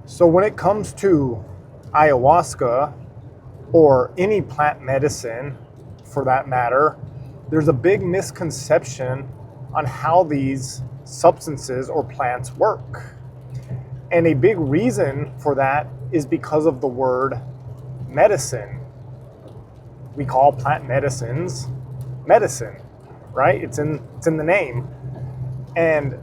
So when it comes to ayahuasca or any plant medicine for that matter, there's a big misconception on how these substances or plants work. And a big reason for that is because of the word medicine. We call plant medicines medicine, right? It's in the name. And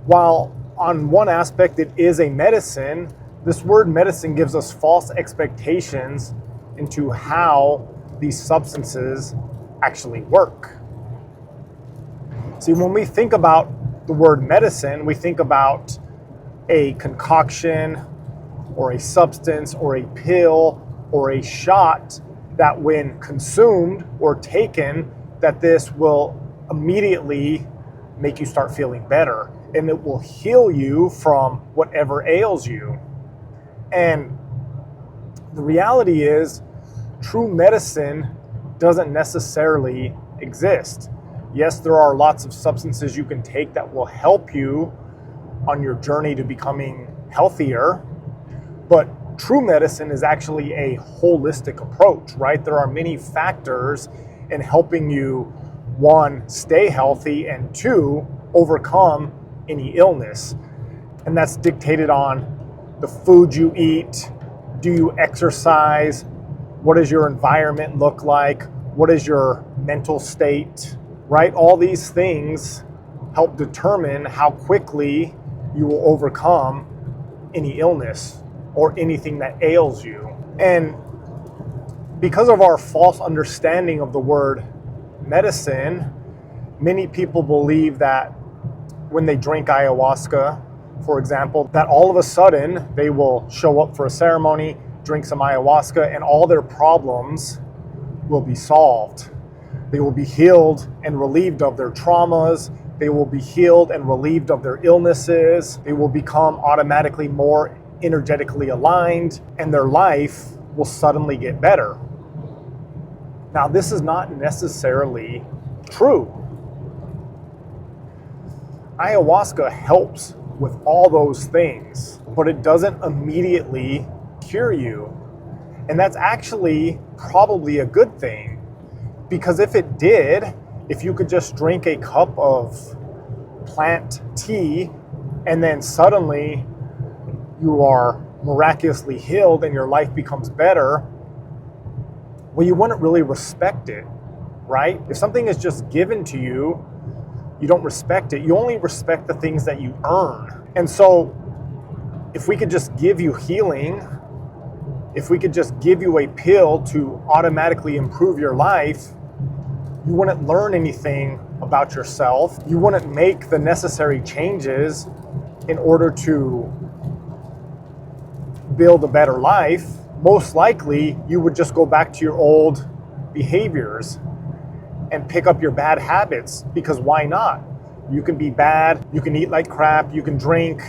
while on one aspect it is a medicine, this word medicine gives us false expectations into how these substances actually work. See, when we think about the word medicine, we think about a concoction or a substance or a pill or a shot that when consumed or taken, that this will immediately make you start feeling better and it will heal you from whatever ails you. And the reality is, true medicine doesn't necessarily exist. Yes, there are lots of substances you can take that will help you on your journey to becoming healthier, but true medicine is actually a holistic approach, right? There are many factors in helping you, one, stay healthy, and two, overcome any illness. And that's dictated on the food you eat. Do you exercise? What does your environment look like? What is your mental state, right? All these things help determine how quickly you will overcome any illness or anything that ails you. And because of our false understanding of the word medicine, many people believe that when they drink ayahuasca, for example, that all of a sudden they will show up for a ceremony, drink some ayahuasca, and all their problems will be solved. They will be healed and relieved of their traumas. They will be healed and relieved of their illnesses. They will become automatically more energetically aligned, and their life will suddenly get better. Now, this is not necessarily true. Ayahuasca helps with all those things, but it doesn't immediately cure you. And that's actually probably a good thing, because if it did, if you could just drink a cup of plant tea and then suddenly you are miraculously healed and your life becomes better, well, you wouldn't really respect it, right? If something is just given to you, you don't respect it. You only respect the things that you earn. And so if we could just give you healing, if we could just give you a pill to automatically improve your life, you wouldn't learn anything about yourself. You wouldn't make the necessary changes in order to build a better life. Most likely, you would just go back to your old behaviors and pick up your bad habits, because why not? You can be bad, you can eat like crap, you can drink,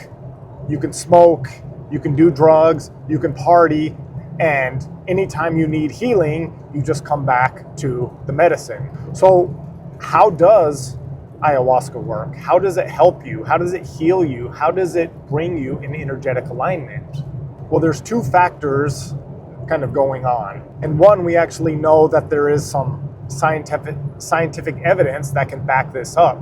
you can smoke, you can do drugs, you can party, and anytime you need healing, you just come back to the medicine. So how does ayahuasca work? How does it help you? How does it heal you? How does it bring you in energetic alignment? Well, there's two factors kind of going on. And one, we actually know that there is some scientific evidence that can back this up.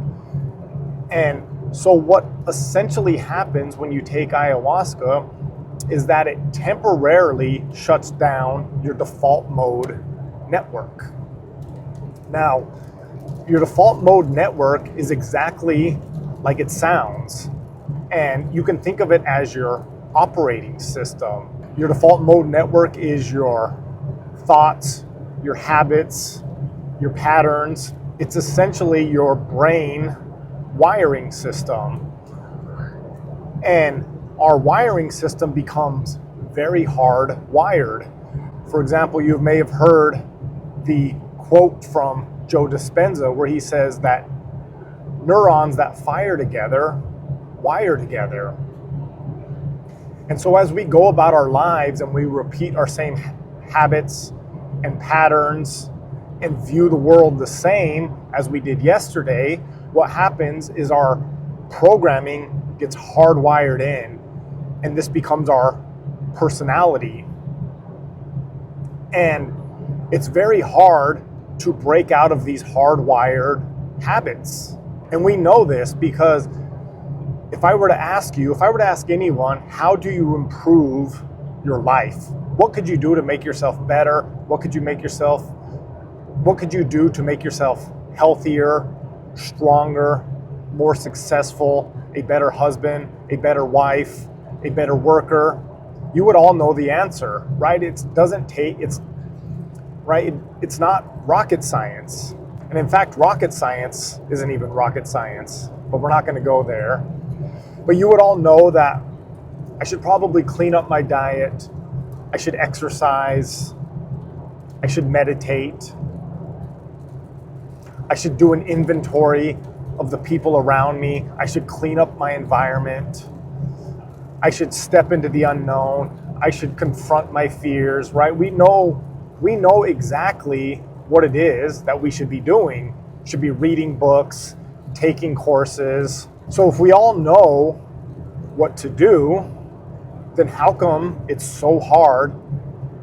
And so what essentially happens when you take ayahuasca is that it temporarily shuts down your default mode network. Now, your default mode network is exactly like it sounds, and you can think of it as your operating system. Your default mode network is your thoughts, your habits, your patterns. It's essentially your brain wiring system. And our wiring system becomes very hardwired. For example, you may have heard the quote from Joe Dispenza where he says that neurons that fire together wire together. And so as we go about our lives and we repeat our same habits and patterns and view the world the same as we did yesterday, what happens is our programming gets hardwired in. and this becomes our personality. And it's very hard to break out of these hardwired habits. And we know this because if I were to ask anyone, how do you improve your life? What could you do to make yourself better? What could you do to make yourself healthier, stronger, more successful, a better husband, a better wife, a better worker? You would all know the answer, right? It's not rocket science. And in fact, rocket science isn't even rocket science, but we're not going to go there. But you would all know that I should probably clean up my diet. I should exercise. I should meditate. I should do an inventory of the people around me. I should clean up my environment. I should step into the unknown. I should confront my fears, right? We know exactly what it is that we should be doing. Should be reading books, taking courses. So if we all know what to do, then how come it's so hard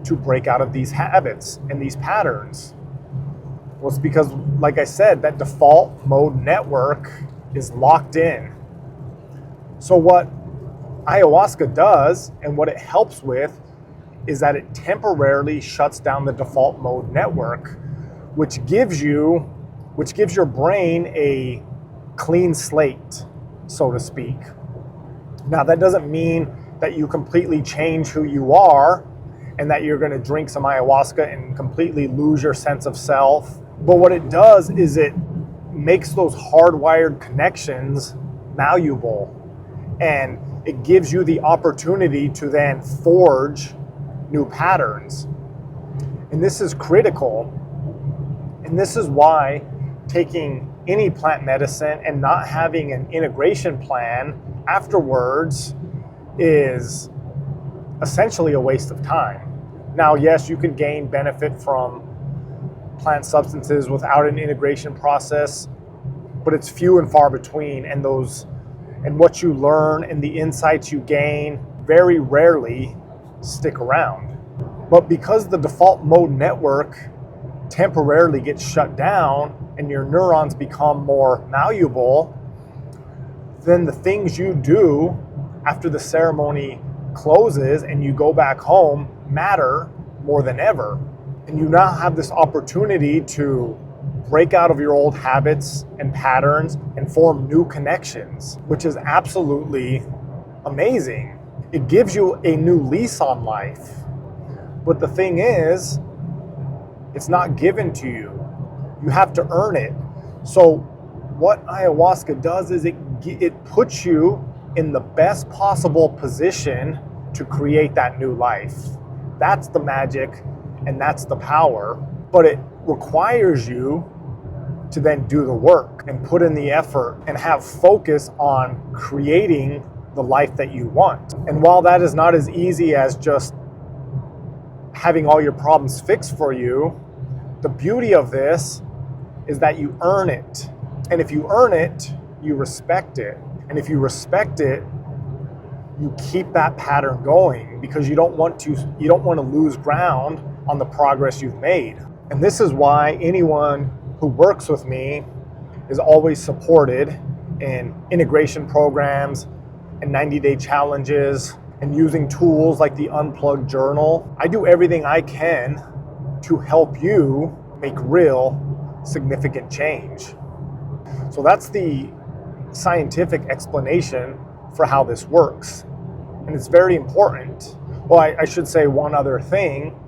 to break out of these habits and these patterns? Well, it's because, like I said, that default mode network is locked in. So what ayahuasca does and what it helps with is that it temporarily shuts down the default mode network, which gives your brain a clean slate, so to speak. Now, that doesn't mean that you completely change who you are and that you're going to drink some ayahuasca and completely lose your sense of self. But what it does is it makes those hardwired connections malleable, and it gives you the opportunity to then forge new patterns. And this is critical. And this is why taking any plant medicine and not having an integration plan afterwards is essentially a waste of time. Now, yes, you can gain benefit from plant substances without an integration process, but it's few and far between, and what you learn and the insights you gain very rarely stick around. But because the default mode network temporarily gets shut down and your neurons become more malleable, then the things you do after the ceremony closes and you go back home matter more than ever. And you now have this opportunity to break out of your old habits and patterns and form new connections, which is absolutely amazing. It gives you a new lease on life. But the thing is, it's not given to you. You have to earn it. So what ayahuasca does is it puts you in the best possible position to create that new life. That's the magic and that's the power. But it requires you to then do the work and put in the effort and have focus on creating the life that you want. And while that is not as easy as just having all your problems fixed for you, the beauty of this is that you earn it. And if you earn it, you respect it. And if you respect it, you keep that pattern going because you don't want to lose ground on the progress you've made. And this is why anyone who works with me is always supported in integration programs and 90-day challenges and using tools like the Unplugged Journal. I do everything I can to help you make real, significant change. So that's the scientific explanation for how this works. And it's very important. Well, I should say one other thing,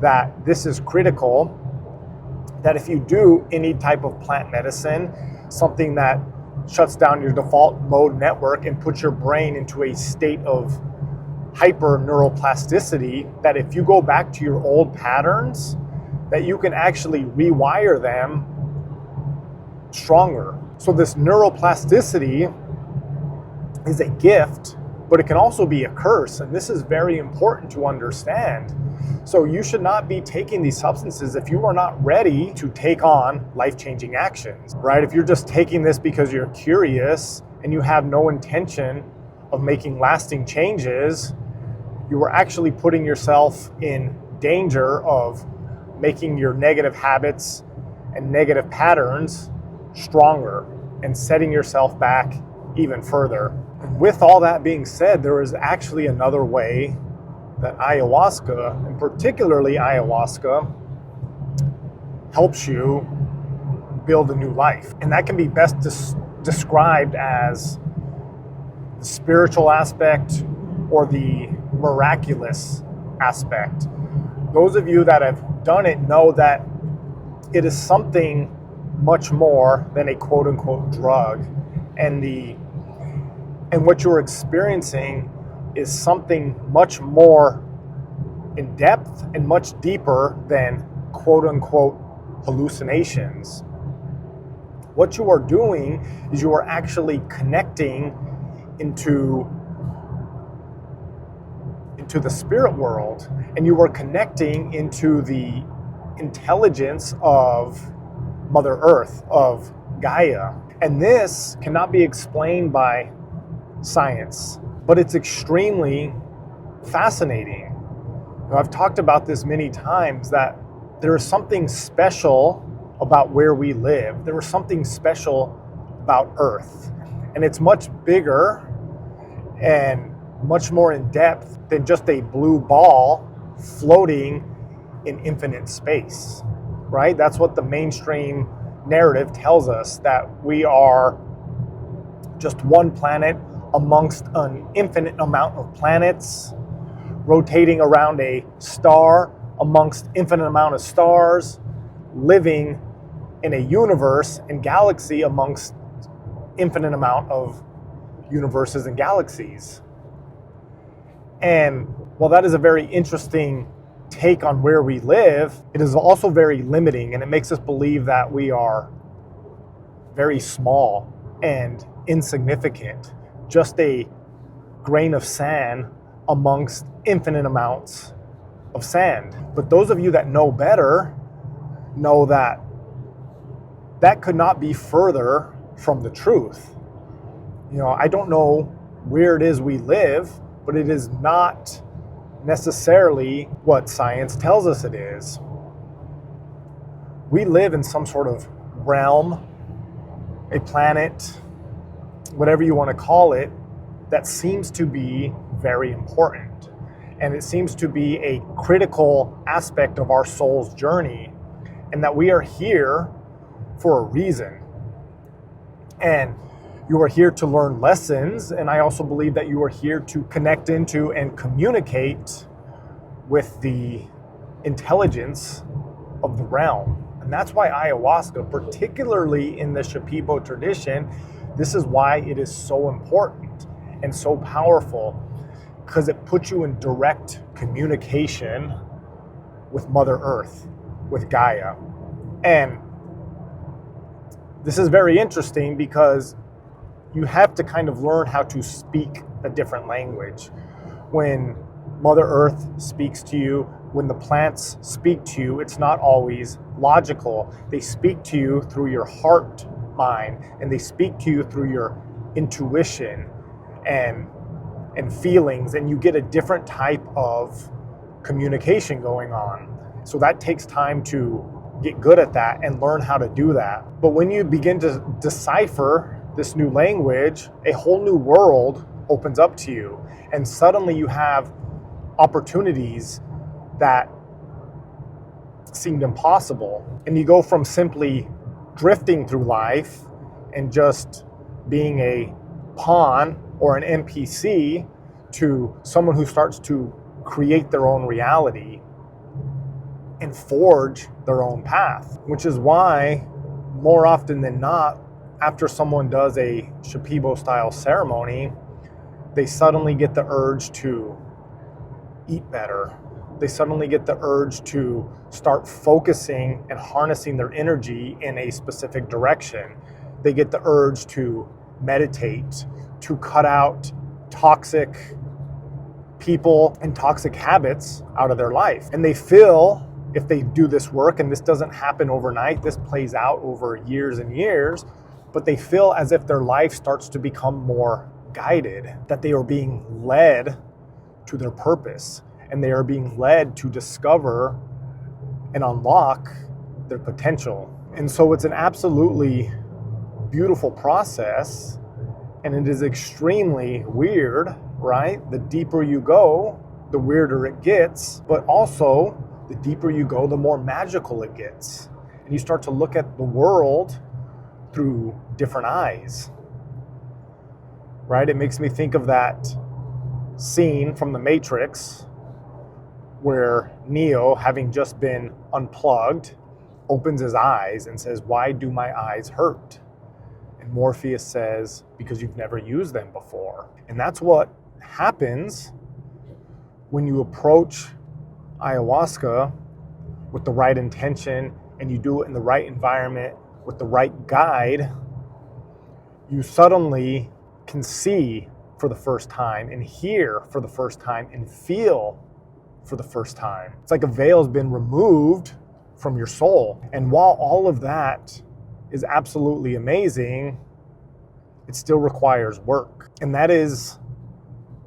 that this is critical, that if you do any type of plant medicine, something that shuts down your default mode network and puts your brain into a state of hyper neuroplasticity, that if you go back to your old patterns, that you can actually rewire them stronger. So this neuroplasticity is a gift, but it can also be a curse. And this is very important to understand. So you should not be taking these substances if you are not ready to take on life-changing actions, right? If you're just taking this because you're curious and you have no intention of making lasting changes, you were actually putting yourself in danger of making your negative habits and negative patterns stronger and setting yourself back even further. And with all that being said, there is actually another way that ayahuasca, and particularly ayahuasca, helps you build a new life. And that can be best described as the spiritual aspect or the miraculous aspect. Those of you that have done it know that it is something much more than a quote unquote drug. And what you're experiencing is something much more in depth and much deeper than quote unquote hallucinations. What you are doing is you are actually connecting into the spirit world, and you are connecting into the intelligence of Mother Earth, of Gaia. And this cannot be explained by science, but it's extremely fascinating. I've talked about this many times, that there is something special about where we live. There is something special about Earth. And it's much bigger and much more in depth than just a blue ball floating in infinite space, right? That's what the mainstream narrative tells us, that we are just one planet amongst an infinite amount of planets, rotating around a star amongst infinite amount of stars, living in a universe and galaxy amongst infinite amount of universes and galaxies. And while that is a very interesting take on where we live, it is also very limiting, and it makes us believe that we are very small and insignificant, just a grain of sand amongst infinite amounts of sand. But those of you that know better know that that could not be further from the truth. I don't know where it is we live, but it is not necessarily what science tells us it is. We live in some sort of realm, a planet, whatever you want to call it, that seems to be very important. And it seems to be a critical aspect of our soul's journey, and that we are here for a reason. And you are here to learn lessons, and I also believe that you are here to connect into and communicate with the intelligence of the realm. And that's why ayahuasca, particularly in the Shipibo tradition, this is why it is so important and so powerful, because it puts you in direct communication with Mother Earth, with Gaia. And this is very interesting because you have to kind of learn how to speak a different language. When Mother Earth speaks to you, when the plants speak to you, it's not always logical. They speak to you through your heart mind, and they speak to you through your intuition and feelings, and you get a different type of communication going on. So that takes time to get good at that and learn how to do that. But when you begin to decipher this new language, a whole new world opens up to you, and suddenly you have opportunities that seemed impossible. And you go from simply drifting through life and just being a pawn or an NPC to someone who starts to create their own reality and forge their own path, which is why more often than not, after someone does a Shipibo style ceremony, they suddenly get the urge to eat better. They suddenly get the urge to start focusing and harnessing their energy in a specific direction. They get the urge to meditate, to cut out toxic people and toxic habits out of their life. And they feel, if they do this work, and this doesn't happen overnight, this plays out over years and years, but they feel as if their life starts to become more guided, that they are being led to their purpose, and they are being led to discover and unlock their potential. And so it's an absolutely beautiful process, and it is extremely weird, right? The deeper you go, the weirder it gets, but also the deeper you go, the more magical it gets. And you start to look at the world through different eyes, right? It makes me think of that scene from The Matrix where Neo, having just been unplugged, opens his eyes and says, "Why do my eyes hurt?" And Morpheus says, "Because you've never used them before." And that's what happens when you approach ayahuasca with the right intention and you do it in the right environment with the right guide. You suddenly can see for the first time and hear for the first time and feel for the first time. It's like a veil has been removed from your soul. And while all of that is absolutely amazing, it still requires work. And that is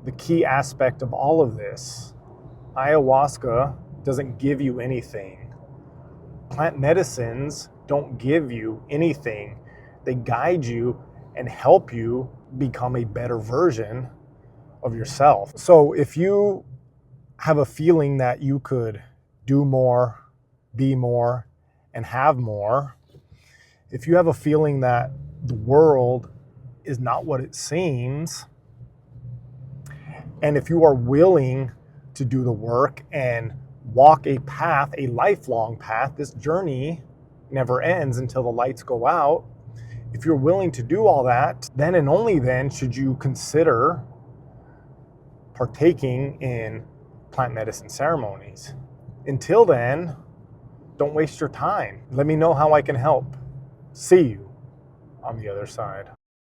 the key aspect of all of this. Ayahuasca doesn't give you anything. Plant medicines don't give you anything. They guide you and help you become a better version of yourself. So if you have a feeling that you could do more, be more, and have more, if you have a feeling that the world is not what it seems, and if you are willing to do the work and walk a path, a lifelong path, this journey never ends until the lights go out. If you're willing to do all that, then and only then should you consider partaking in plant medicine ceremonies. Until then, don't waste your time. Let me know how I can help. See you on the other side.